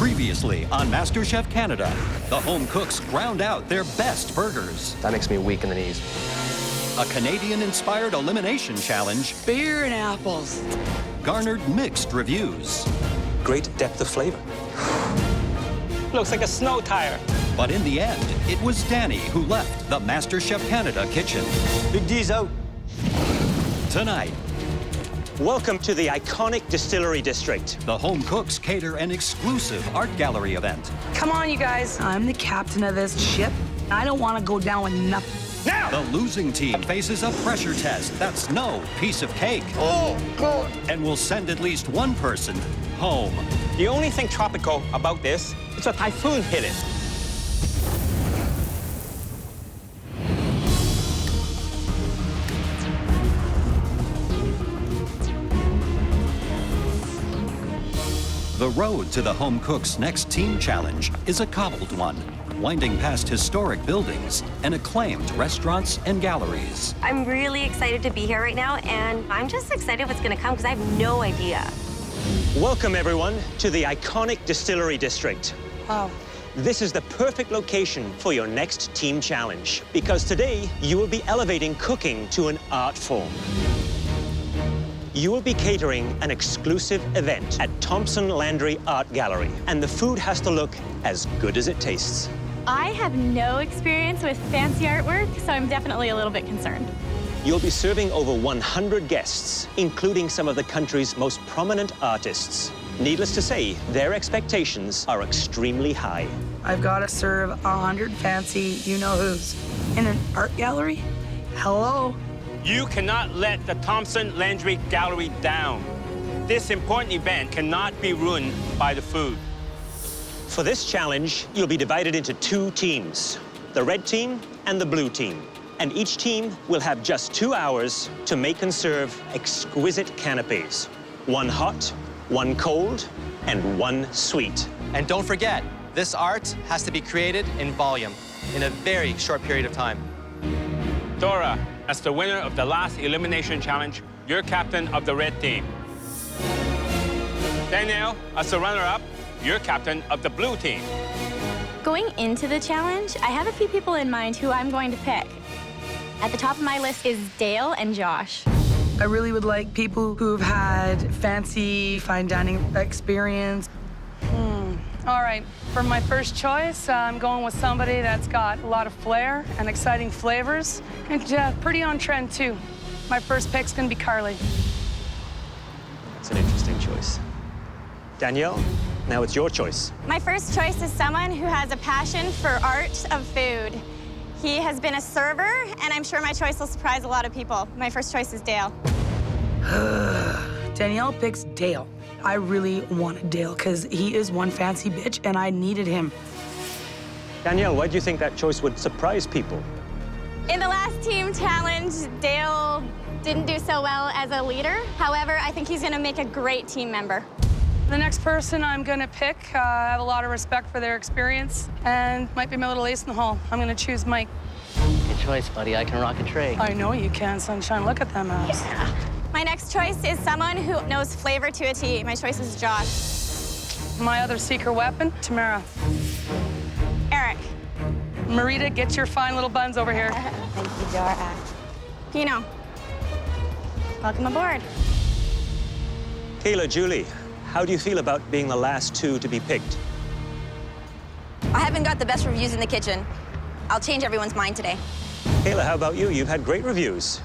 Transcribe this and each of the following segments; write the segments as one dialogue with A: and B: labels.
A: Previously on MasterChef Canada, the home cooks ground out their best burgers.
B: That makes me weak in the knees.
A: A Canadian-inspired elimination challenge
C: Beer and apples.
A: garnered mixed reviews.
D: Great depth of flavor. Looks like a snow tire.
A: But in the end, it was Danny who left the MasterChef Canada kitchen.
D: Big D's out.
A: Tonight,
D: Welcome to the iconic distillery district.
A: the home cooks cater an exclusive art gallery event.
C: Come on, you guys. I'm the captain of this ship. I don't want to go down with nothing.
A: The losing team faces a pressure test that's no piece of cake.
C: Oh, God.
A: And will send at least one person home.
D: The only thing tropical about this is a typhoon hit it.
A: The road to the home cooks' next team challenge is a cobbled one, winding past historic buildings and acclaimed restaurants and galleries.
E: I'm really excited to be here right now, and I'm just excited what's going to come because I have no idea.
D: Welcome, everyone, to the iconic distillery district.
C: Wow.
D: This is the perfect location for your next team challenge, because today you will be elevating cooking to an art form. You will be catering an exclusive event at Thompson Landry Art Gallery, and the food has to look as good as it tastes.
F: I have no experience with fancy artwork, so I'm definitely a little bit concerned.
D: You'll be serving over 100 guests, including some of the country's most prominent artists. Needless to say, their expectations are extremely high.
C: I've got to serve 100 fancy you-know-whos in an art gallery? Hello?
G: You cannot let the Thompson Landry Gallery down. This important event cannot be ruined by the food.
D: For this challenge, you'll be divided into two teams, the red team and the blue team. And each team will have just 2 hours to make and serve exquisite canapés. One hot, one cold, and one sweet.
B: And don't forget, this art has to be created in volume in a very short period of time.
G: Dora, as the winner of the last elimination challenge, you're captain of the red team. Danielle, as the runner-up, you're captain of the blue team.
F: Going into the challenge, I have a few people in mind who I'm going to pick. At the top of my list is Dale and Josh.
C: I really would like people who've had fancy fine dining experience. All right, for my first choice, I'm going with somebody that's got a lot of flair and exciting flavors, and pretty on trend, too. My first pick's gonna be Carly.
D: It's an interesting choice. Danielle, now it's your choice.
F: My first choice is someone who has a passion for art of food. He has been a server, and I'm sure my choice will surprise a lot of people. My first choice is Dale.
C: Danielle picks Dale. I really wanted Dale because he is one fancy bitch, and I needed him.
D: Danielle, why do you think that choice would surprise people?
F: In the last team challenge, Dale didn't do so well as a leader. However, I think he's gonna make a great team member.
C: The next person I'm gonna pick, I have a lot of respect for their experience and might be my little ace in the hole. I'm gonna choose Mike.
H: Good choice, buddy. I can rock a tray.
C: I know you can, sunshine. Look at them abs.
F: Yeah. My next choice is someone who knows flavor to a T. My choice is Josh.
C: My other secret weapon, Tamara.
F: Eric.
C: Marita, get your fine little buns over here.
F: Thank you, Dora. Pino. Welcome aboard.
D: Kayla, Julie, how do you feel about being the last two to be picked?
E: I haven't got the best reviews in the kitchen. I'll change everyone's mind today.
D: Kayla, how about you? You've had great reviews.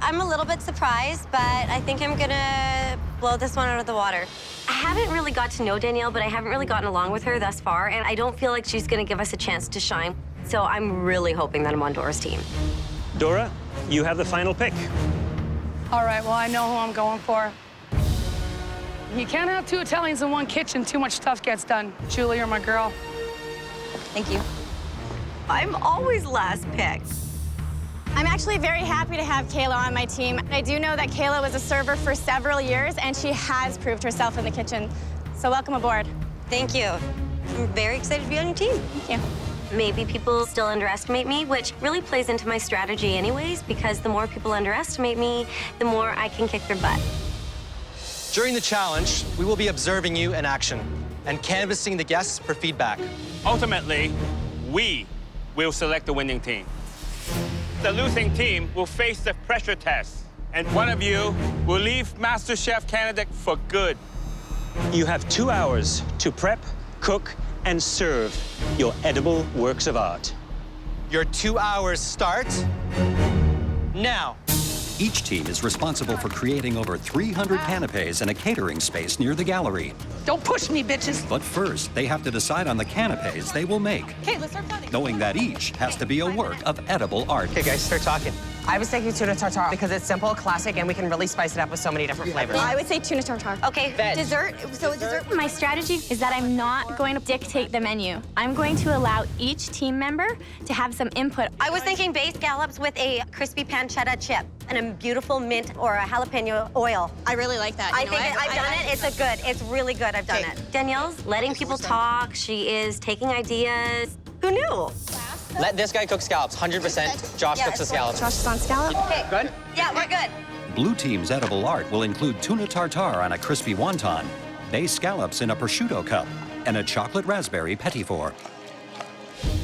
E: I'm a little bit surprised, but I think I'm gonna blow this one out of the water. I haven't really got to know Danielle, but I haven't really gotten along with her thus far, and I don't feel like she's gonna give us a chance to shine. So I'm really hoping that I'm on Dora's team.
D: Dora, you have the final pick.
C: All right, well, I know who I'm going for. You can't have two Italians in one kitchen. Too much stuff gets done. Julie, you're my girl.
E: Thank you. I'm always last pick.
F: I'm actually very happy to have Kayla on my team. I do know that Kayla was a server for several years, and she has proved herself in the kitchen. So welcome aboard.
E: Thank you. I'm very excited to be on your team.
F: Thank you.
E: Maybe people still underestimate me, which really plays into my strategy anyways, because the more people underestimate me, the more I can kick their butt.
B: During the challenge, we will be observing you in action. and canvassing the guests for feedback.
G: Ultimately, we will select the winning team. The losing team will face the pressure test, and one of you will leave MasterChef Canada for good.
D: You have 2 hours to prep, cook, and serve your edible works of art.
B: Your 2 hours start now.
A: Each team is responsible for creating over 300 canapés in a catering space near the gallery.
C: Don't push me, bitches.
A: But first, they have to decide on the canapés they will make,
C: Okay, let's start planning.
A: knowing that each has to be a work of edible art.
B: Okay, guys, start talking.
I: I was thinking tuna tartar because it's simple, classic, and we can really spice it up with so many different flavors.
F: I would say tuna tartar.
E: Okay,
F: Dessert. So dessert.
J: My strategy is that I'm not going to dictate the menu. I'm going to allow each team member to have some input.
E: I was thinking baked scallops with a crispy pancetta chip and a beautiful mint or a jalapeno oil.
F: I really like that.
E: I think I've done it. It's a good. It's really good. I've done it. Danielle's letting people talk. She is taking ideas. Who knew?
B: Let this guy cook scallops, 100%. Josh
E: Yeah,
B: cooks the
E: it's
B: scallops.
F: Josh is on scallop.
E: Okay.
B: Good?
E: Yeah, we're good.
A: Blue team's edible art will include tuna tartar on a crispy wonton, bay scallops in a prosciutto cup, and a chocolate raspberry petit four.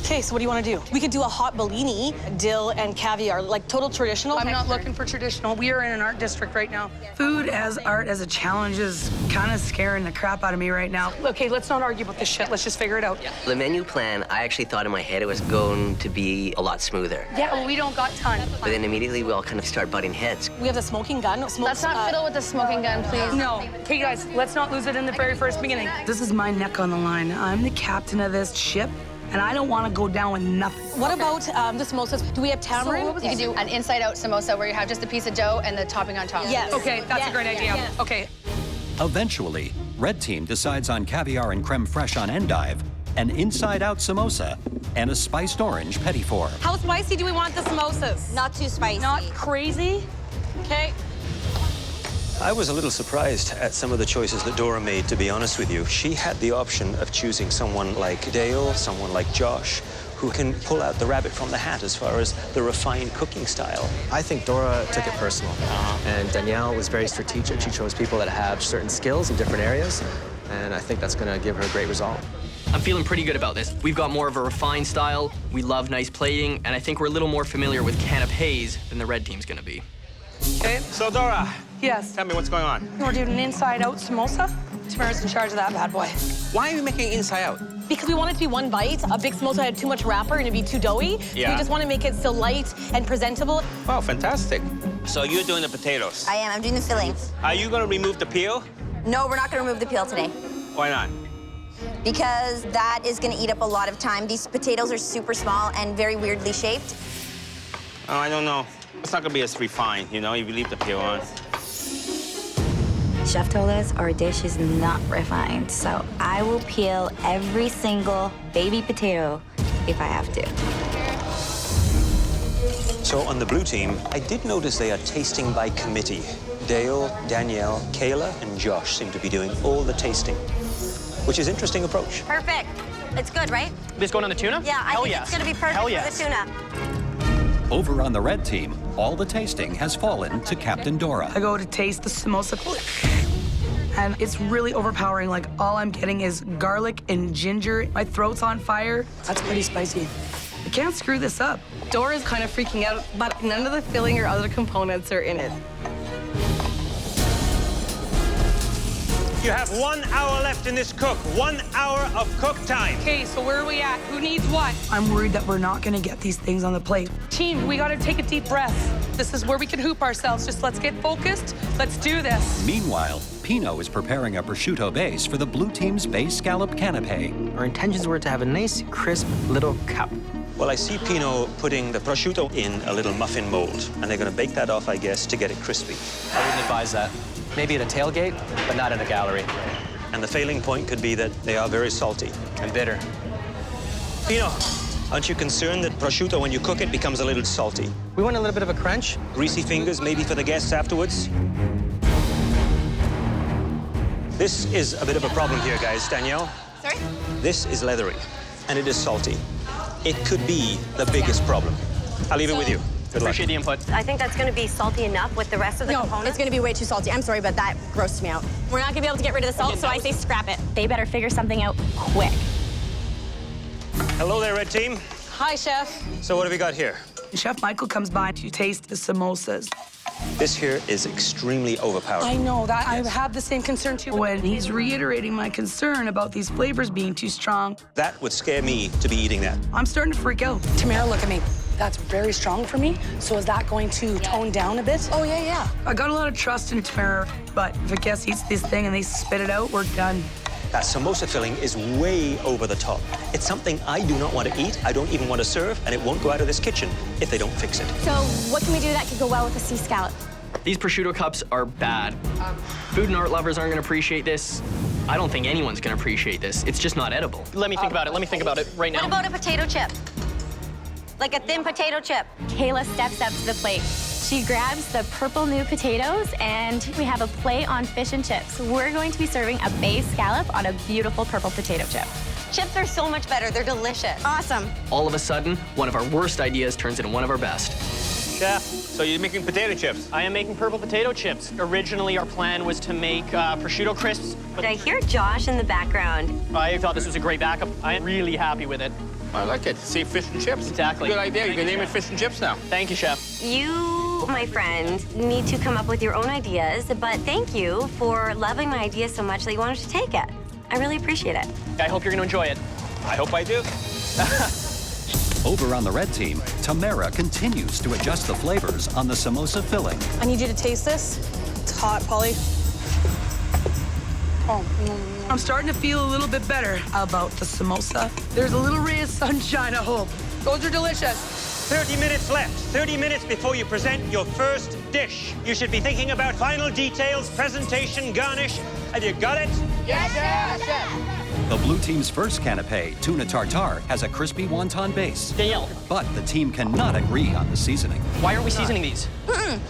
K: Okay, so what do you want to do? We could do a hot Bellini, dill and caviar, like total traditional.
C: I'm not looking for traditional. We are in an art district right now. Food as art as a challenge is kind of scaring the crap out of me right now. Okay, let's not argue about this shit. Let's just figure it out.
H: The menu plan, I actually thought in my head it was going to be a lot smoother.
C: Yeah, well, we don't got time.
H: But then immediately we all kind of start butting heads.
K: We have the smoking gun.
J: Let's not fiddle with the smoking gun, please.
C: No. Okay, guys, let's not lose it in the very first beginning. This is my neck on the line. I'm the captain of this ship, and I don't want to go down with nothing.
K: What about the samosas? Do we have tamarind?
J: You can do an Inside Out Samosa where you have just a piece of dough and the topping on top.
K: Yes.
C: Okay, that's a great idea.
K: Yes.
C: Okay.
A: Eventually, red team decides on caviar and creme fraiche on endive, an Inside Out Samosa, and a spiced orange petit four.
K: How spicy do we want the samosas?
F: Not too spicy.
C: Not crazy.
K: Okay.
D: I was a little surprised at some of the choices that Dora made, to be honest with you. She had the option of choosing someone like Dale, someone like Josh, who can pull out the rabbit from the hat as far as the refined cooking style.
L: I think Dora took it personal. And Danielle was very strategic. She chose people that have certain skills in different areas. And I think that's going to give her a great result.
M: I'm feeling pretty good about this. We've got more of a refined style. We love nice plating. And I think we're a little more familiar with canapés than the red team's going to be.
C: Okay.
G: So, Dora,
C: Yes.
G: tell me what's going on.
C: We're doing an Inside Out Samosa. Tamara's in charge of that bad boy.
G: Why are you making inside out?
K: Because we want it to be one bite. A big samosa had too much wrapper and it'd be too doughy. So
G: Yeah.
K: we just want to make it still light and presentable.
G: Wow, fantastic. So you're doing the potatoes.
E: I am. I'm doing the fillings.
G: Are you going to remove the peel?
E: No, we're not going to remove the peel today
G: Why not?
E: because that is going to eat up a lot of time. These potatoes are super small and very weirdly shaped.
G: Oh, I don't know. It's not going to be as refined, you know, if you leave the peel on.
J: Chef told us our dish is not refined, so I will peel every single baby potato if I have to.
D: So on the blue team, I did notice they are tasting by committee. Dale, Danielle, Kayla, and Josh seem to be doing all the tasting, which is an interesting approach.
E: Perfect. It's good, right?
M: This going on the tuna?
E: Yeah, I
M: Hell
E: think
M: yes.
E: it's going to be perfect
M: Hell
E: for
M: yes.
E: the tuna.
A: Over on the red team, all the tasting has fallen to Captain Dora.
C: I go to taste the samosa, and it's really overpowering. Like, all I'm getting is garlic and ginger. My throat's on fire. That's pretty spicy. I can't screw this up.
K: Dora's kind of freaking out, but none of the filling or other components are in it.
D: You have 1 hour left in this cook. 1 hour of cook time.
C: Okay, so where are we at? Who needs what? I'm worried that we're not gonna get these things on the plate. Team, we gotta take a deep breath. This is where we can hoop ourselves. Just let's get focused. Let's do this.
A: Meanwhile, Pino is preparing a prosciutto base for the blue team's bay scallop canapé.
L: Our intentions were to have a nice, crisp little cup.
D: Well, I see Pino putting the prosciutto in a little muffin mold, and they're going to bake that off, I guess, to get it crispy.
B: I wouldn't advise that. Maybe at a tailgate, but not in a gallery.
D: And the failing point could be that they are very salty.
B: And bitter.
D: Pino, aren't you concerned that prosciutto, when you cook it, becomes a little salty?
L: We want a little bit of a crunch.
D: Greasy fingers, maybe for the guests afterwards? This is a bit of a problem here, guys. Danielle?
F: Sorry?
D: This is leathery, and it is salty. It could be the biggest problem. I'll leave it with you. Good luck.
M: Appreciate the input.
E: I think that's going to be salty enough with the rest of the
F: No,
E: components.
F: it's going to be way too salty. I'm sorry, but that grossed me out. We're not going to be able to get rid of the salt, so I say scrap it. They better figure something out quick.
D: Hello there, red team.
K: Hi, Chef.
D: So what have we got here?
C: Chef Michael comes by to taste the samosas.
D: This here is extremely overpowering.
C: I know that. I have the same concern too. When he's reiterating my concern about these flavors being too strong,
D: That would scare me to be eating that.
C: I'm starting to freak out.
K: Tamara, look at me. That's very strong for me. So is that going to tone down a bit? Oh, yeah.
C: I got a lot of trust in Tamara, but if a guest eats this thing and they spit it out, we're done.
D: That samosa filling is way over the top. It's something I do not want to eat, I don't even want to serve, and it won't go out of this kitchen if they don't fix it.
F: So what can we do that could go well with a sea scallop?
M: These prosciutto cups are bad. Food and art lovers aren't going to appreciate this. I don't think anyone's going to appreciate this. It's just not edible. Let me think about it. Let me think about it right now.
E: What about a potato chip? Like a thin potato chip.
F: Kayla steps up to the plate. She grabs the purple new potatoes, and we have a plate on fish and chips. We're going to be serving a bay scallop on a beautiful purple potato chip.
E: Chips are so much better. They're delicious.
F: Awesome.
M: All of a sudden, one of our worst ideas turns into one of our best.
G: Chef, so you're making potato chips?
M: I am making purple potato chips. Originally, our plan was to make prosciutto crisps, but
E: I hear Josh in the background.
M: I thought this was a great backup. I'm really happy with it.
G: I like it. See, fish and chips.
M: Exactly.
G: Good idea. You can name it
M: Chef.
G: fish and chips now.
M: Thank you, Chef.
E: You, my friend, need to come up with your own ideas, but thank you for loving my idea so much that you wanted to take it. I really appreciate it.
M: I hope you're going to enjoy it.
G: I hope I do.
A: Over on the red team, Tamara continues to adjust the flavors on the samosa filling.
K: I need you to taste this. It's hot, Polly. Oh,
C: I'm starting to feel a little bit better about the samosa. There's a little ray of sunshine, I hope. Those are delicious.
D: 30 minutes left. 30 minutes before you present your first dish. You should be thinking about final details, presentation, garnish. Have you got it?
K: Yes, Chef.
A: The blue team's first canapé, Tuna Tartar, has a crispy wonton base.
M: Danielle,
A: But the team cannot agree on the seasoning.
M: why aren't we seasoning these?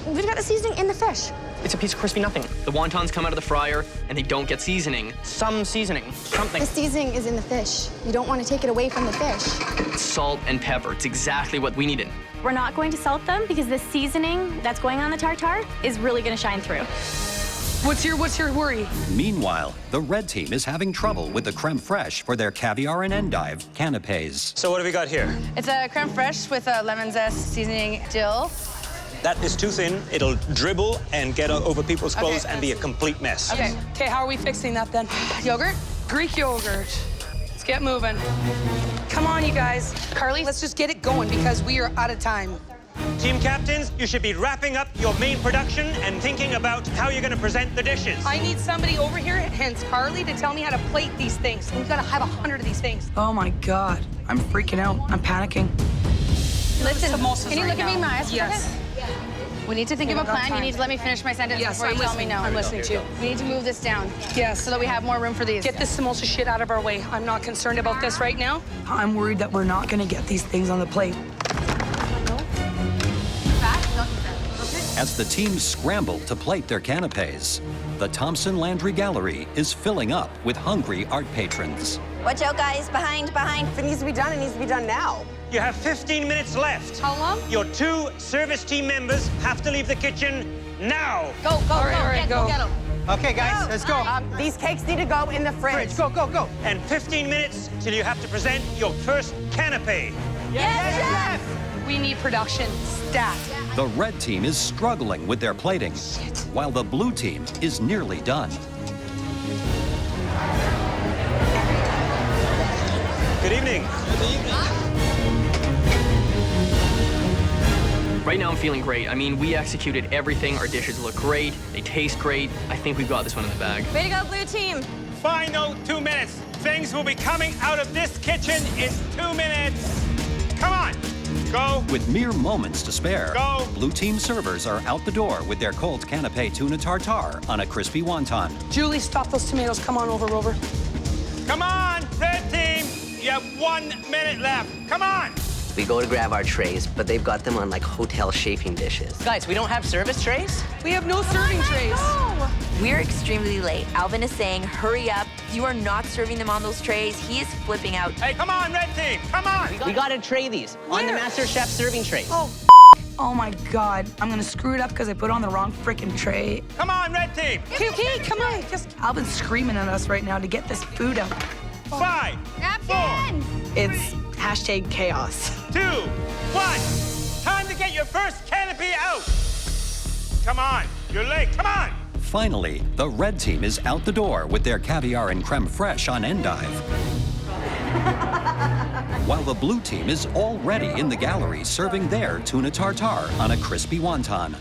F: We've got the seasoning in the fish.
M: It's a piece of crispy nothing. The wontons come out of the fryer, and they don't get seasoning. Some seasoning. Something.
F: The seasoning is in the fish. You don't want to take it away from the fish.
M: Salt and pepper. It's exactly what we needed.
F: We're not going to salt them because the seasoning that's going on the tartar is really going to shine through.
C: What's your worry?
A: Meanwhile, the red team is having trouble with the creme fraiche for their caviar and endive canapés.
D: So what have we got here?
C: It's a creme fraiche with a lemon zest, seasoning, dill.
D: That is too thin. It'll dribble and get over people's clothes and be a complete mess.
C: Okay, how are we fixing that then? Yogurt? Greek yogurt. Let's get moving. Come on, you guys. Carly, let's just get it going because we are out of time.
D: Team captains, you should be wrapping up your main production and thinking about how you're going to present the dishes.
C: I need somebody over here, hence Carly, to tell me how to plate these things. We've got to have 100 of these things. Oh my God, I'm freaking out. I'm panicking.
F: Listen,
C: Samosas
F: can you
C: right
F: look at me in
C: now.
F: my eyes for a
C: Yes.
F: second? We need to think of a plan. You need to let me finish my sentence
C: Yes,
F: before you
C: I'm
F: tell
C: listening.
F: me no.
C: I'm listening to you.
F: We need to move this down.
C: Yes.
F: So that we have more room for these.
C: Get this samosa shit out of our way. I'm not concerned about this right now. I'm worried that we're not going to get these things on the plate.
A: As the teams scramble to plate their canapés, the Thompson Landry Gallery is filling up with hungry art patrons.
E: Watch out, guys. Behind.
I: If it needs to be done, it needs to be done now.
D: You have 15 minutes left.
C: How long?
D: Your 2 service team members have to leave the kitchen now.
F: Go,
C: All right, go.
F: get them.
I: Okay, guys, let's go. These cakes need to go in the fridge. Go.
D: And 15 minutes till you have to present your first canapé.
F: Yes, Chef!
C: We need production stat.
A: The red team is struggling with their plating, while the blue team is nearly done.
D: Good evening.
M: Right now, I'm feeling great. I mean, we executed everything. Our dishes look great. They taste great. I think we've got this one in the bag.
F: Way to go, blue team.
G: Final 2 minutes. Things will be coming out of this kitchen in 2 minutes. Come on. Go.
A: With mere moments to spare,
G: Go.
A: blue team servers are out the door with their cold canapé tuna tartare on a crispy wonton.
C: Julie, stop those tomatoes. Come on over, Rover.
G: Come on, red team. You have 1 minute left. Come on.
H: We go to grab our trays, but they've got them on like hotel chafing dishes.
I: Guys, we don't have service trays?
C: We have no serving trays.
J: We're extremely late. Alvin is saying, hurry up. You are not serving them on those trays. He is flipping out.
G: Hey, come on, red team. Come on.
I: We gotta tray these on the MasterChef serving trays.
C: Oh, Oh my God, I'm gonna screw it up because I put on the wrong freaking tray.
G: Come on, red team.
C: Okay, come on. Alvin's screaming at us right now to get this food out.
G: 5, 4,
K: It's hashtag chaos.
G: 2, 1. Time to get your first canopy out. Come on, you're late, come on.
A: Finally, the red team is out the door with their caviar and creme fraiche on endive. While the blue team is already in the gallery serving their tuna tartar on a crispy wonton.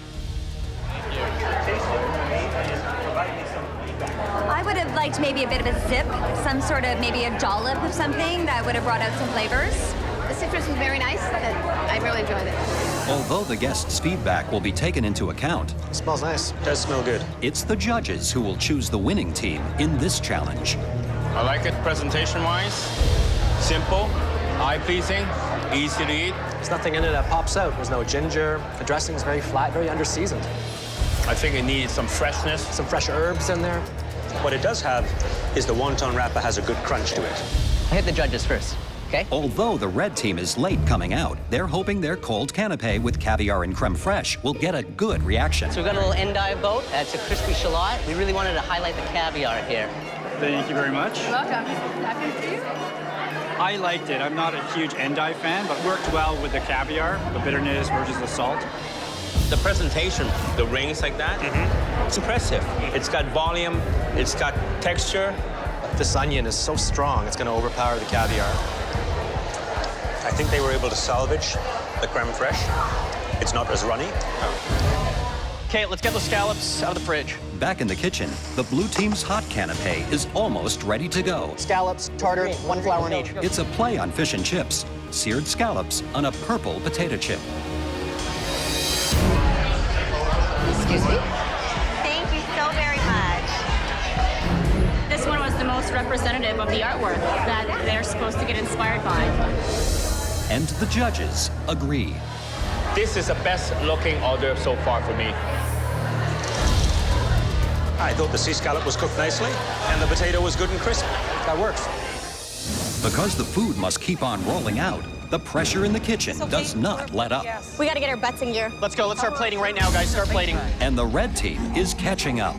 J: I would have liked maybe a bit of a zip, some sort of maybe a dollop of something that would have brought out some flavors.
E: The citrus was very nice. I really enjoyed it.
A: Although the guests' feedback will be taken into account,
L: It smells nice.
D: Does smell good.
A: it's the judges who will choose the winning team in this challenge.
G: I like it presentation-wise. Simple, eye-pleasing, easy to eat.
L: There's nothing in it that pops out. There's no ginger. The dressing's very flat, very under-seasoned.
G: I think it needs some freshness.
L: Some fresh herbs in there.
D: What it does have is the wonton wrapper has a good crunch to it.
H: I hit the judges first, okay?
A: Although the red team is late coming out, they're hoping their cold canapé with caviar and creme fraiche will get a good reaction.
H: So we've got a little endive boat. It's a crispy shallot. We really wanted to highlight the caviar here.
N: Thank you very much.
C: Welcome. Happy for you?
N: I liked it. I'm not a huge endive fan, but worked well with the caviar, the bitterness versus the salt.
G: The presentation, the rings like that, it's impressive. It's got volume, it's got texture.
L: This onion is so strong, it's going to overpower the caviar.
D: I think they were able to salvage the creme fraiche. It's not as runny.
M: Okay, let's get those scallops out of the fridge.
A: Back in the kitchen, the blue team's hot canapé is almost ready to go.
M: Scallops, tartar, 1 flour in each.
A: It's a play on fish and chips, seared scallops on a purple potato chip.
E: Excuse me? Thank you so very much.
F: This one was the most representative of the artwork that they're supposed to get inspired by.
A: And the judges agree.
G: This is the best looking order so far for me.
D: I thought the sea scallop was cooked nicely, and the potato was good and crisp.
L: That works.
A: Because the food must keep on rolling out, the pressure in the kitchen does not let up.
F: We gotta get our butts in gear.
M: Let's go. Let's start plating right now, guys. Start plating.
A: And the red team is catching up.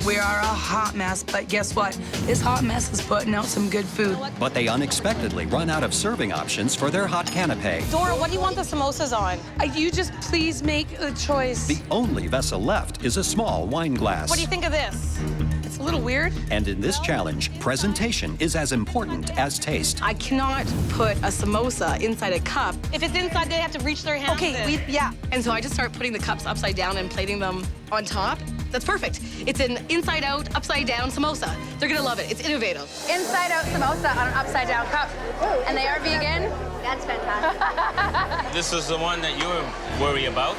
C: We are a hot mess, but guess what? This hot mess is putting out some good food.
A: But they unexpectedly run out of serving options for their hot canapé.
K: Dora, what do you want the samosas on?
C: You just please make a choice.
A: The only vessel left is a small wine glass.
K: What do you think of this?
C: It's a little weird.
A: And in this challenge, presentation is as important as taste.
K: I cannot put a samosa inside a cup. If it's inside, they have to reach their hands in.
C: Yeah.
K: And so I just start putting the cups upside down and plating them on top. That's perfect. It's an inside out, upside down samosa. They're gonna love it. It's innovative.
C: Inside out samosa on an upside down cup. And they are vegan.
E: That's fantastic.
G: This is the one that you were worried about.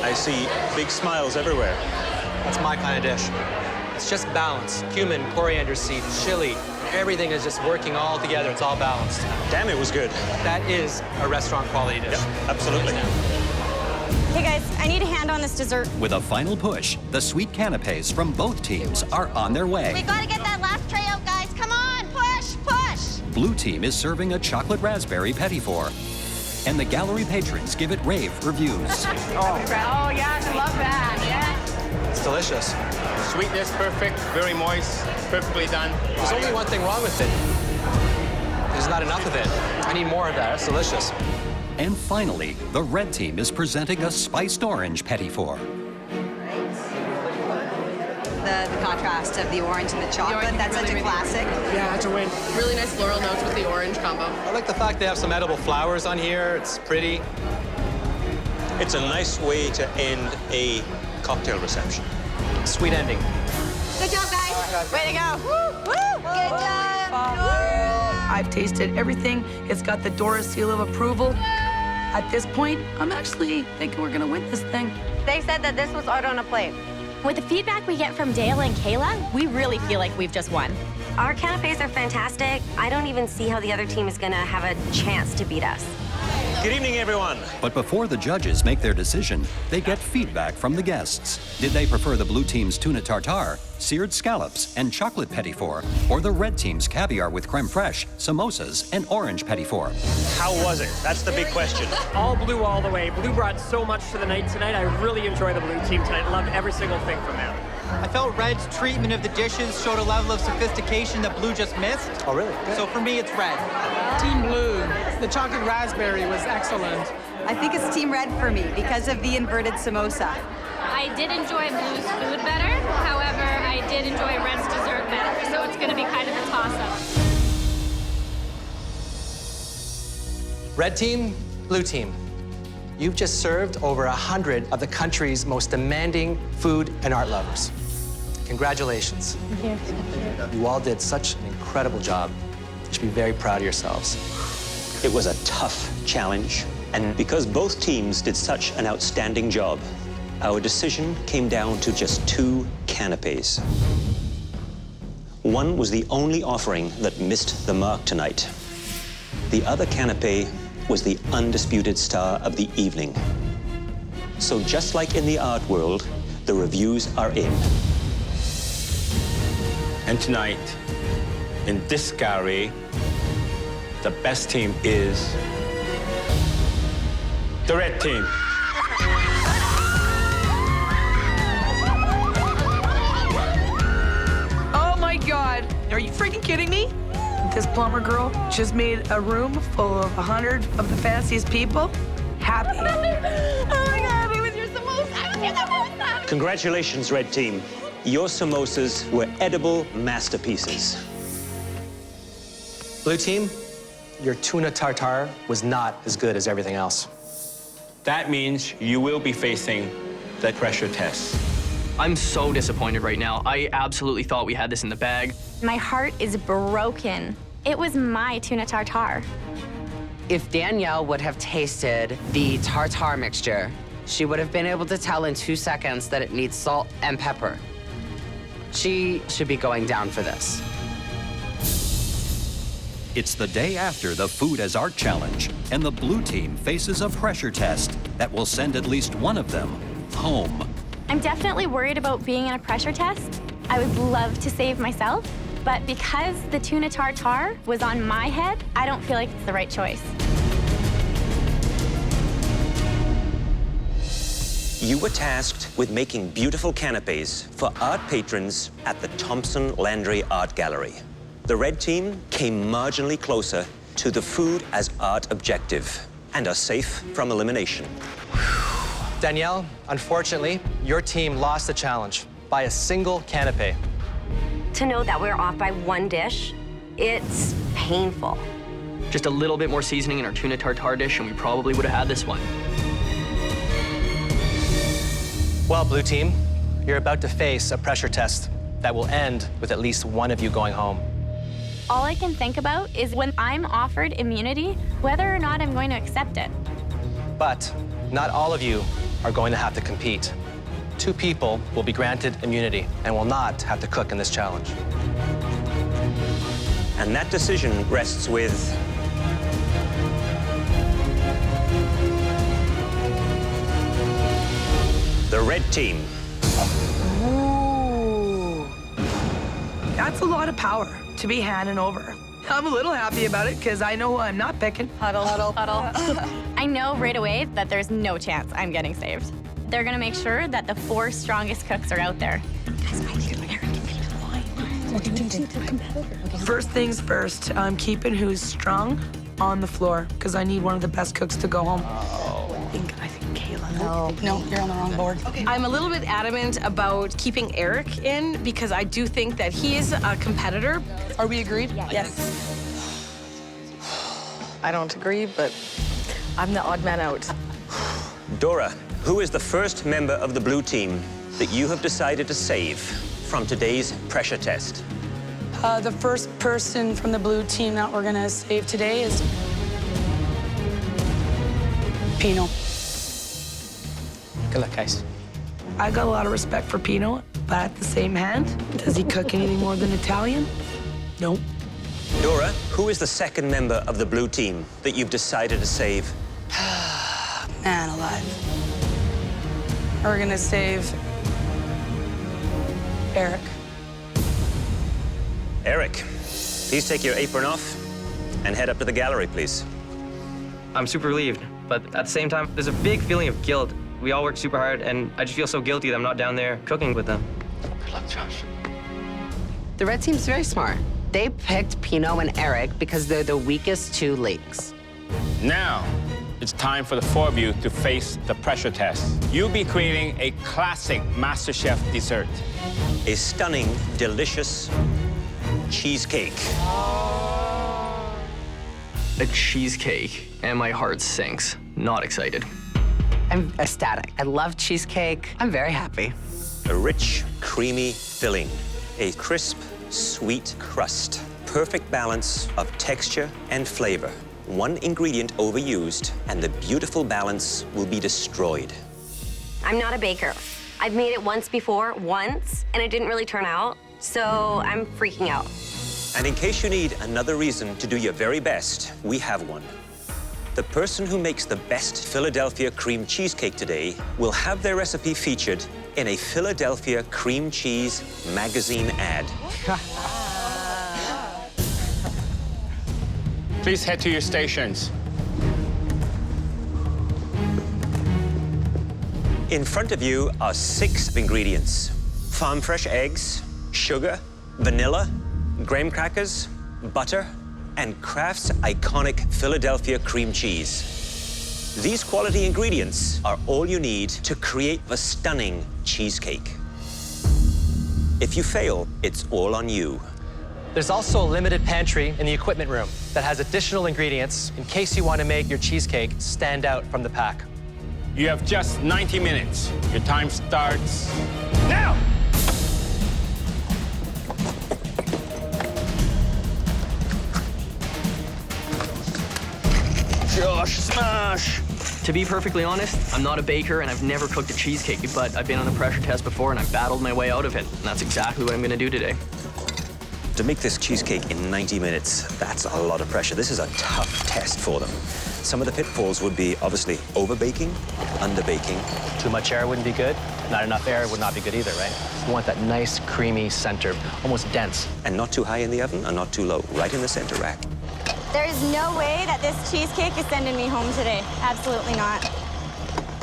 D: I see big smiles everywhere.
L: That's my kind of dish. It's just balance. Cumin, coriander seed, chili. Everything is just working all together. It's all balanced.
D: Damn, it was good.
L: That is a restaurant quality dish.
D: Yep, absolutely.
F: Hey guys, I need a hand on this dessert.
A: With a final push, the sweet canapés from both teams are on their way.
E: We gotta get that last tray out, guys. Come on, push, push.
A: Blue team is serving a chocolate raspberry petit four. And the gallery patrons give it rave reviews.
C: Oh, yeah, I love that. Yeah.
L: It's delicious.
G: Sweetness perfect, very moist, perfectly done.
L: There's only one thing wrong with it. There's not enough of it. I need more of that. That's delicious.
A: And finally, the red team is presenting a spiced orange petit four.
J: The contrast of the orange and the chocolate, that's such a classic.
K: Yeah, it's a win. Really nice floral notes with the orange combo.
L: I like the fact they have some edible flowers on here. It's pretty.
D: It's a nice way to end a cocktail reception.
L: Sweet ending.
E: Good job, guys.
F: Way to go.
E: Woo, woo. Good job, Dora.
C: I've tasted everything. It's got the Dora seal of approval. At this point, I'm actually thinking we're gonna win this thing.
E: They said that this was out on a plate.
F: With the feedback we get from Dale and Kayla, we really feel like we've just won.
E: Our canapés are fantastic. I don't even see how the other team is gonna have a chance to beat us.
D: Good evening, everyone.
A: But before the judges make their decision, they get feedback from the guests. Did they prefer the blue team's tuna tartar, seared scallops, and chocolate petit four, or the red team's caviar with creme fraiche, samosas, and orange petit four?
D: How was it? That's the big question.
O: All blue all the way. Blue brought so much to the night tonight. I really enjoy the blue team tonight. Loved every single thing from them.
P: I felt Red's treatment of the dishes showed a level of sophistication that Blue just missed.
D: Oh, really?
P: So for me, it's Red.
Q: Team Blue. The chocolate raspberry was excellent.
R: I think it's Team Red for me because of the inverted samosa.
S: I did enjoy Blue's food better. However, I did enjoy Red's dessert better. So it's going to be kind of a toss-up.
L: Red team, blue team. You've just served over 100 of the country's most demanding food and art lovers. Congratulations.
R: Thank you.
L: You all did such an incredible job. You should be very proud of yourselves.
D: It was a tough challenge, and because both teams did such an outstanding job, our decision came down to just 2 canapés. One was the only offering that missed the mark tonight. The other canapé was the undisputed star of the evening. So just like in the art world, the reviews are in.
G: And tonight, in this gallery, the best team is the red team.
C: Oh my God, are you freaking kidding me? This plumber girl just made a room full of 100 of the fanciest people happy.
F: Oh my God, it was your samosa. I was your samosa.
D: Congratulations, Red Team. Your samosas were edible masterpieces.
L: Blue team, your tuna tartar was not as good as everything else.
G: That means you will be facing the pressure test.
M: I'm so disappointed right now. I absolutely thought we had this in the bag.
F: My heart is broken. It was my tuna tartar.
I: If Danielle would have tasted the tartar mixture, she would have been able to tell in 2 seconds that it needs salt and pepper. She should be going down for this.
A: It's the day after the Food as Art Challenge, and the blue team faces a pressure test that will send at least one of them home.
F: I'm definitely worried about being in a pressure test. I would love to save myself, but because the tuna tartar was on my head, I don't feel like it's the right choice.
D: You were tasked with making beautiful canapés for art patrons at the Thompson Landry Art Gallery. The red team came marginally closer to the food as art objective and are safe from elimination.
L: Danielle, unfortunately, your team lost the challenge by a single canapé.
E: To know that we're off by 1 dish, it's painful.
M: Just a little bit more seasoning in our tuna tartar dish, and we probably would have had this one.
L: Well, blue team, you're about to face a pressure test that will end with at least one of you going home.
F: All I can think about is when I'm offered immunity, whether or not I'm going to accept it.
L: But not all of you are going to have to compete. 2 people will be granted immunity and will not have to cook in this challenge.
D: And that decision rests with the red team.
C: Ooh. That's a lot of power to be handing over. I'm a little happy about it because I know who I'm not picking.
F: Huddle, huddle, huddle. I know right away that there's no chance I'm getting saved. They're gonna make sure that the 4 strongest cooks are out there.
C: First things first, I'm keeping who's strong on the floor because I need one of the best cooks to go home.
K: I think Kayla. No, you're on the wrong board. Okay. I'm a little bit adamant about keeping Eric in because I do think that he is a competitor. Are we agreed? Yes. I don't agree, but I'm the odd man out.
D: Dora, who is the first member of the blue team that you have decided to save from today's pressure test?
C: The first person from the blue team that we're gonna save today is Pino.
L: Good luck, guys.
C: I got a lot of respect for Pino, but at the same hand, does he cook anything more than Italian? Nope.
D: Dora, who is the second member of the blue team that you've decided to save
C: Man alive. We're gonna save Eric.
D: Eric, please take your apron off and head up to the gallery, please.
M: I'm super relieved, but at the same time, there's a big feeling of guilt. We all work super hard, and I just feel so guilty that I'm not down there cooking with them. Good luck, Josh.
I: The red team's very smart. They picked Pino and Eric because they're the weakest two legs.
G: Now, it's time for the four of you to face the pressure test. You'll be creating a classic MasterChef dessert.
D: A stunning, delicious cheesecake.
M: A cheesecake, and my heart sinks. Not excited.
I: I'm ecstatic. I love cheesecake. I'm very happy.
D: A rich, creamy filling. A crisp, sweet crust. Perfect balance of texture and flavor. One ingredient overused, and the beautiful balance will be destroyed.
E: I'm not a baker. I've made it once before, and it didn't really turn out, so I'm freaking out.
D: And in case you need another reason to do your very best, we have one. The person who makes the best Philadelphia cream cheesecake today will have their recipe featured in a Philadelphia cream cheese magazine ad.
G: Please head to your stations.
D: In front of you are 6 ingredients: farm fresh eggs, sugar, vanilla, graham crackers, butter, and Kraft's iconic Philadelphia cream cheese. These quality ingredients are all you need to create a stunning cheesecake. If you fail, it's all on you.
L: There's also a limited pantry in the equipment room that has additional ingredients in case you want to make your cheesecake stand out from the pack.
G: You have just 90 minutes. Your time starts now!
M: Josh, smash! To be perfectly honest, I'm not a baker and I've never cooked a cheesecake, but I've been on the pressure test before and I've battled my way out of it. And that's exactly what I'm gonna do today.
D: To make this cheesecake in 90 minutes, that's a lot of pressure. This is a tough test for them. Some of the pitfalls would be obviously over-baking, under-baking.
L: Too much air wouldn't be good. Not enough air would not be good either, right? You want that nice, creamy center, almost dense.
D: And not too high in the oven and not too low, right in the center rack.
F: There is no way that this cheesecake is sending me home today. Absolutely not.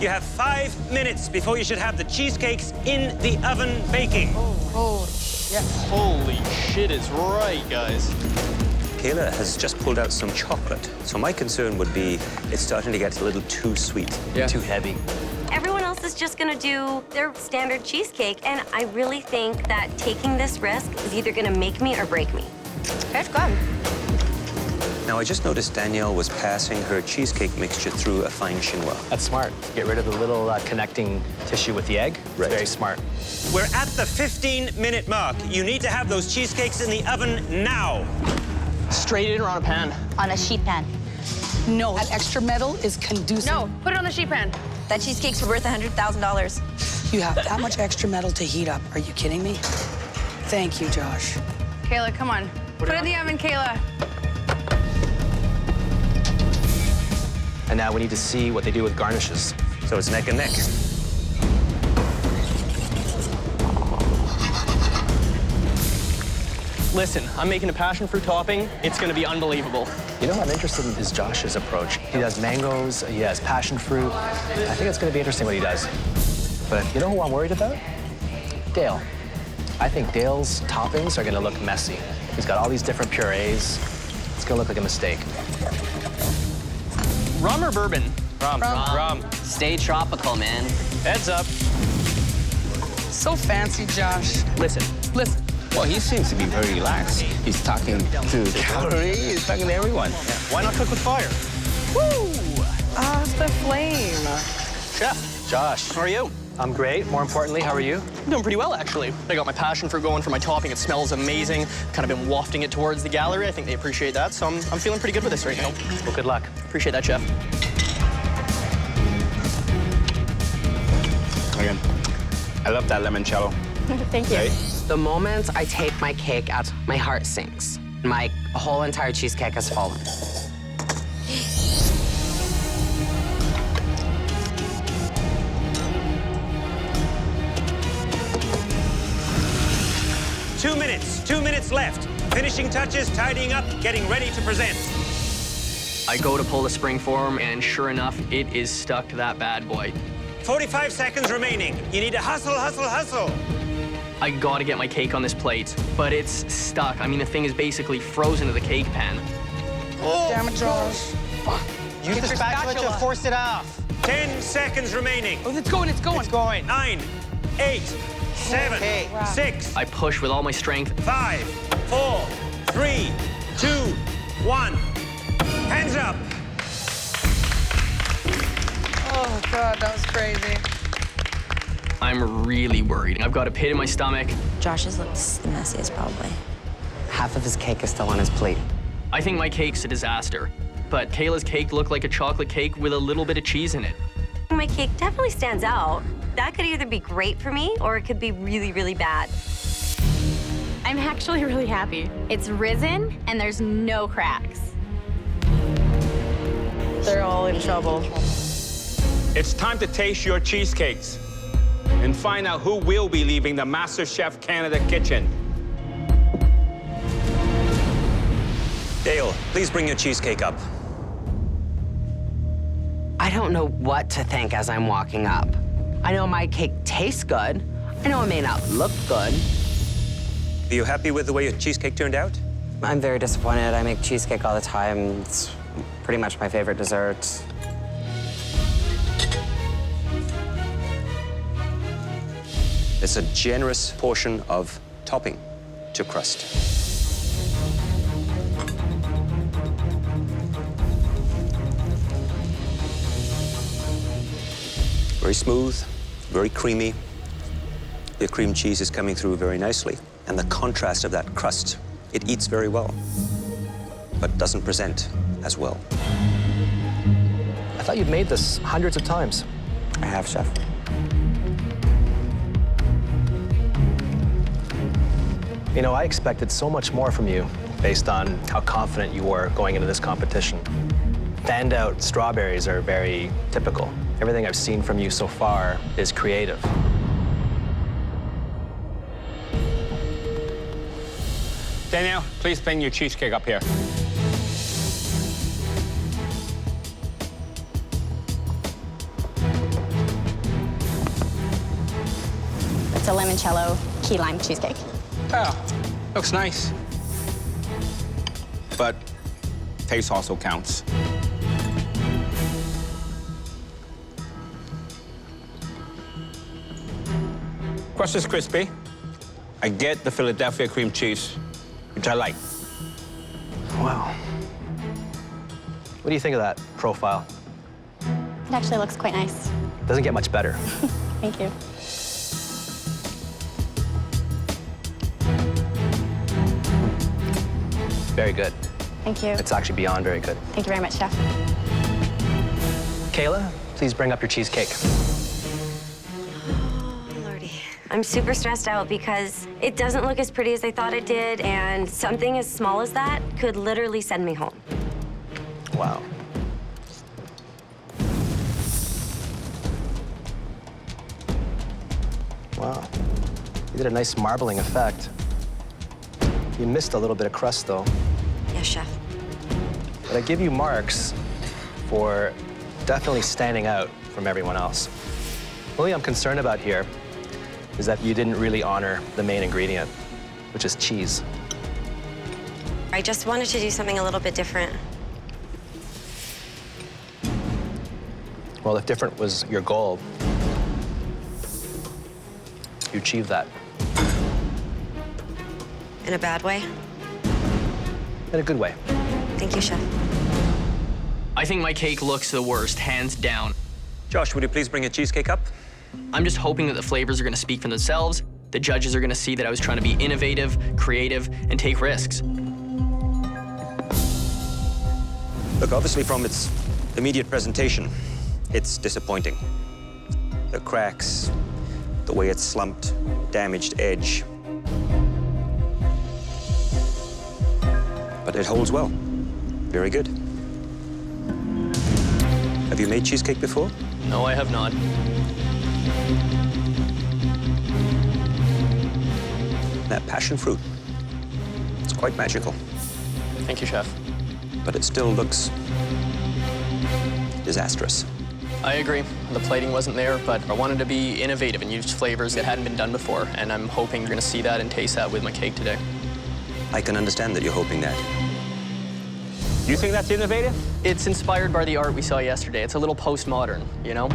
D: You have 5 minutes before you should have the cheesecakes in the oven baking.
M: Oh, yes. Holy shit, it's right, guys.
D: Kayla has just pulled out some chocolate. So my concern would be it's starting to get a little too sweet, too heavy.
E: Everyone else is just gonna do their standard cheesecake, and I really think that taking this risk is either gonna make me or break me.
F: It's good.
D: Now, I just noticed Danielle was passing her cheesecake mixture through a fine chinois.
L: That's smart. Get rid of the little connecting tissue with the egg. Right. Very smart.
D: We're at the 15-minute mark. You need to have those cheesecakes in the oven now.
M: Straight in or on a pan?
J: On a sheet pan.
C: No, that extra metal is conducive.
K: No, put it on the sheet pan.
J: That cheesecake's worth $100,000.
C: You have that much extra metal to heat up. Are you kidding me? Thank you, Josh.
K: Kayla, come on. Put it in the oven, Kayla.
L: And now we need to see what they do with garnishes.
D: So it's neck and neck.
M: Listen, I'm making a passion fruit topping. It's gonna be unbelievable.
L: You know what I'm interested in is Josh's approach. He does mangoes, he has passion fruit. I think it's gonna be interesting what he does. But you know who I'm worried about? Dale. I think Dale's toppings are gonna look messy. He's got all these different purees. It's gonna look like a mistake.
M: Rum or bourbon?
G: Rum.
H: Stay tropical, man.
M: Heads up.
C: So fancy, Josh.
M: Listen.
T: Well, he seems to be very relaxed. He's talking to the gallery, he's talking to everyone.
M: Yeah. Why not cook with fire?
K: Woo! Ah, it's the flame.
M: Chef.
L: Josh.
M: How are you?
L: I'm great. More importantly, how are you?
M: I'm doing pretty well, actually. I got my passion fruit going for my topping. It smells amazing. Kind of been wafting it towards the gallery. I think they appreciate that, so I'm feeling pretty good with this right now.
L: Well, good luck.
M: Appreciate that, Chef.
G: Again, I love that limoncello.
F: Thank you.
G: Right?
I: The moment I take my cake out, my heart sinks. My whole entire cheesecake has fallen.
D: 2 minutes. 2 minutes left. Finishing touches, tidying up, getting ready to present.
M: I go to pull the spring form, and sure enough, it is stuck to that bad boy.
D: 45 seconds remaining. You need to hustle, hustle, hustle.
M: I gotta get my cake on this plate, but it's stuck. I mean, the thing is basically frozen to the cake pan.
D: Oh,
Q: Damn it, Josh.
P: Use the spatula to force it off.
D: 10 seconds remaining.
Q: Oh, it's going, it's going.
P: It's going.
D: 9, 8, 7,
P: Okay.
D: 6,
M: I push with all my strength.
D: 5, 4, 3, 2, 1. Hands up.
C: Oh, God, that was crazy.
M: I'm really worried. I've got a pit in my stomach.
J: Josh's looks the messiest, probably.
I: Half of his cake is still on his plate.
M: I think my cake's a disaster, but Kayla's cake looked like a chocolate cake with a little bit of cheese in it.
E: My cake definitely stands out. That could either be great for me or it could be really, really bad.
F: I'm actually really happy. It's risen and there's no cracks.
C: They're all in trouble.
G: It's time to taste your cheesecakes and find out who will be leaving the MasterChef Canada kitchen.
D: Dale, please bring your cheesecake up.
I: I don't know what to think as I'm walking up. I know my cake tastes good. I know it may not look good.
D: Are you happy with the way your cheesecake turned out?
I: I'm very disappointed. I make cheesecake all the time. It's pretty much my favorite dessert.
D: It's a generous portion of topping to crust. Very smooth, very creamy. The cream cheese is coming through very nicely. And the contrast of that crust, it eats very well, but doesn't present as well.
L: I thought you'd made this hundreds of times.
I: I have, Chef.
L: You know, I expected so much more from you based on how confident you were going into this competition. Fanned out strawberries are very typical. Everything I've seen from you so far is creative.
G: Danielle, please bring your cheesecake up here.
F: It's a limoncello key lime cheesecake.
G: Oh, looks nice. But taste also counts. Crust is crispy. I get the Philadelphia cream cheese, which I like.
L: Wow. What do you think of that profile?
F: It actually looks quite nice.
L: Doesn't get much better.
F: Thank you.
L: Very good.
F: Thank you.
L: It's actually beyond very good.
F: Thank you very much, Chef.
L: Kayla, please bring up your cheesecake.
E: I'm super stressed out because it doesn't look as pretty as I thought it did, and something as small as that could literally send me home.
L: Wow. Wow. You did a nice marbling effect. You missed a little bit of crust, though.
E: Yes, Chef.
L: But I give you marks for definitely standing out from everyone else. The only thing I'm concerned about here is that you didn't really honor the main ingredient, which is cheese.
E: I just wanted to do something a little bit different.
L: Well, if different was your goal, you achieved that.
E: In a bad way?
L: In a good way.
E: Thank you, Chef.
M: I think my cake looks the worst, hands down.
D: Josh, would you please bring a cheesecake up?
M: I'm just hoping that the flavors are gonna speak for themselves. The judges are gonna see that I was trying to be innovative, creative, and take risks.
D: Look, obviously from its immediate presentation, it's disappointing. The cracks, the way it's slumped, damaged edge. But it holds well. Very good. Have you made cheesecake before?
M: No, I have not.
D: That passion fruit, it's quite magical.
M: Thank you, Chef.
D: But it still looks disastrous.
M: I agree. The plating wasn't there, but I wanted to be innovative and use flavors that hadn't been done before, and I'm hoping you're going to see that and taste that with my cake today.
D: I can understand that you're hoping that.
G: You think that's innovative?
M: It's inspired by the art we saw yesterday. It's a little postmodern, you know?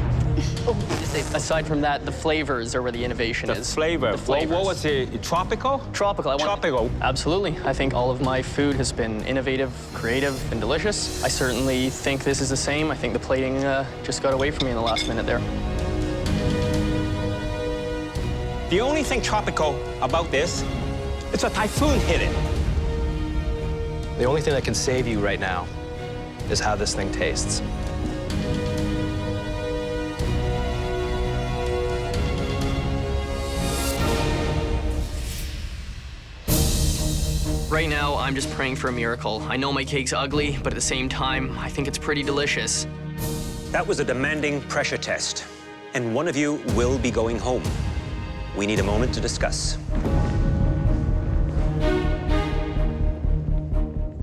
M: Aside from that, the flavors are where the innovation is.
G: Flavor.
M: The flavors.
G: What was it? Tropical?
M: Tropical.
G: Tropical.
M: Absolutely. I think all of my food has been innovative, creative, and delicious. I certainly think this is the same. I think the plating just got away from me in the last minute there.
G: The only thing tropical about this is a typhoon hit it.
L: The only thing that can save you right now is how this thing tastes.
M: Right now, I'm just praying for a miracle. I know my cake's ugly, but at the same time, I think it's pretty delicious.
D: That was a demanding pressure test, and one of you will be going home. We need a moment to discuss.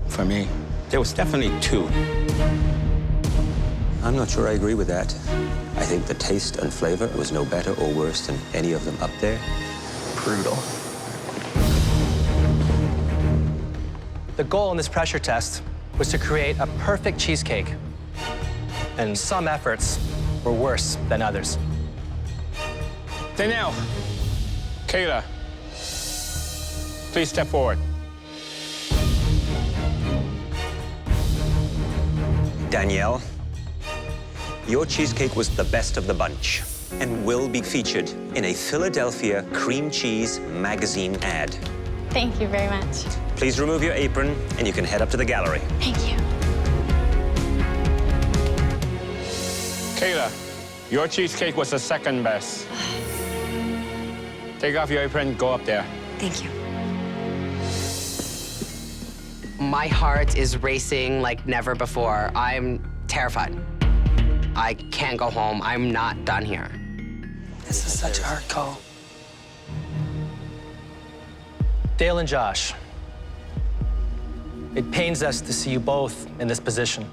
T: For me, there was definitely two.
D: I'm not sure I agree with that. I think the taste and flavor was no better or worse than any of them up there.
M: Brutal.
L: The goal in this pressure test was to create a perfect cheesecake. And some efforts were worse than others.
G: Danielle, Kayla, please step forward.
D: Danielle, your cheesecake was the best of the bunch and will be featured in a Philadelphia cream cheese magazine ad.
F: Thank you very much.
D: Please remove your apron and you can head up to the gallery.
F: Thank you.
G: Kayla, your cheesecake was the second best. Take off your apron, go up there.
E: Thank you.
I: My heart is racing like never before. I'm terrified. I can't go home. I'm not done here.
C: This is such a hard call.
L: Dale and Josh, it pains us to see you both in this position.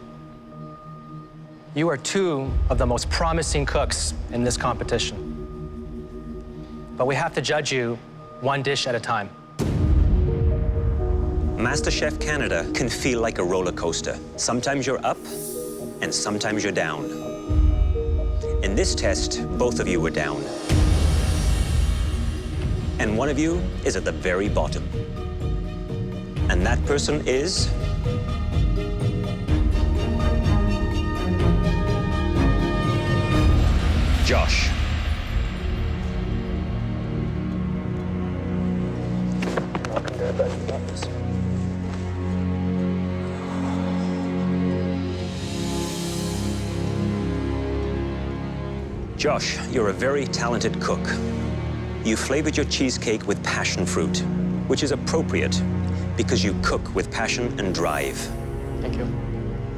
L: You are two of the most promising cooks in this competition. But we have to judge you one dish at a time.
D: MasterChef Canada can feel like a roller coaster. Sometimes you're up and sometimes you're down. In this test, both of you were down. And one of you is at the very bottom. And that person is... Josh. Josh, you're a very talented cook. You flavored your cheesecake with passion fruit, which is appropriate because you cook with passion and drive.
M: Thank you.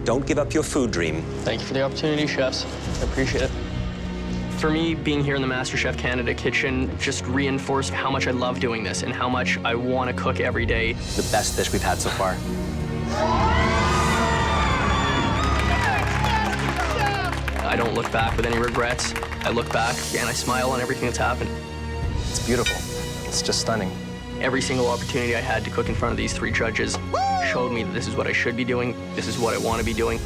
D: Don't give up your food dream.
M: Thank you for the opportunity, chefs. I appreciate it. For me, being here in the MasterChef Canada Kitchen just reinforced how much I love doing this and how much I want to cook every day.
L: The best dish we've had so far.
M: I don't look back with any regrets. I look back and I smile on everything that's happened.
L: It's beautiful. It's just stunning.
M: Every single opportunity I had to cook in front of these three judges showed me that this is what I should be doing. This is what I want to be doing.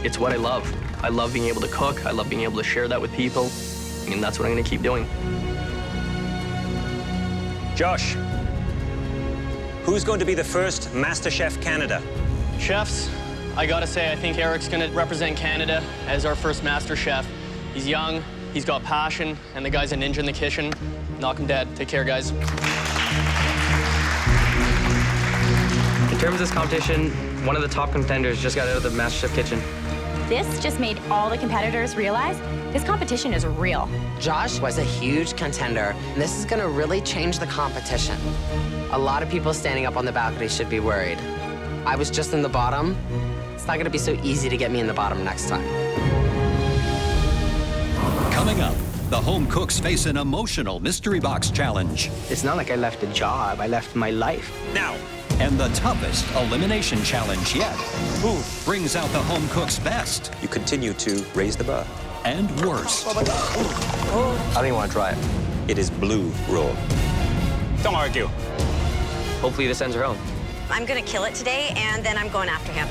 M: It's what I love. I love being able to cook. I love being able to share that with people. And that's what I'm going to keep doing.
D: Josh, who's going to be the first MasterChef Canada?
M: Chefs, I gotta say, I think Eric's gonna represent Canada as our first Master Chef. He's young, he's got passion, and the guy's a ninja in the kitchen. Knock him dead. Take care, guys.
U: In terms of this competition, one of the top contenders just got out of the MasterChef Kitchen.
F: This just made all the competitors realize this competition is real.
I: Josh was a huge contender. This is gonna really change the competition. A lot of people standing up on the balcony should be worried. I was just in the bottom. It's not gonna be so easy to get me in the bottom next time.
A: Coming up, The home cooks face an emotional mystery box challenge.
B: It's not like I left a job, I left my life.
A: Now, and the toughest elimination challenge yet. Who brings out the home cook's best?
D: You continue to raise the bar.
A: And worst.
L: I don't even want to try it.
D: It is blue raw.
G: Don't argue.
U: Hopefully this ends her home.
E: I'm gonna kill it today, and then I'm going after him.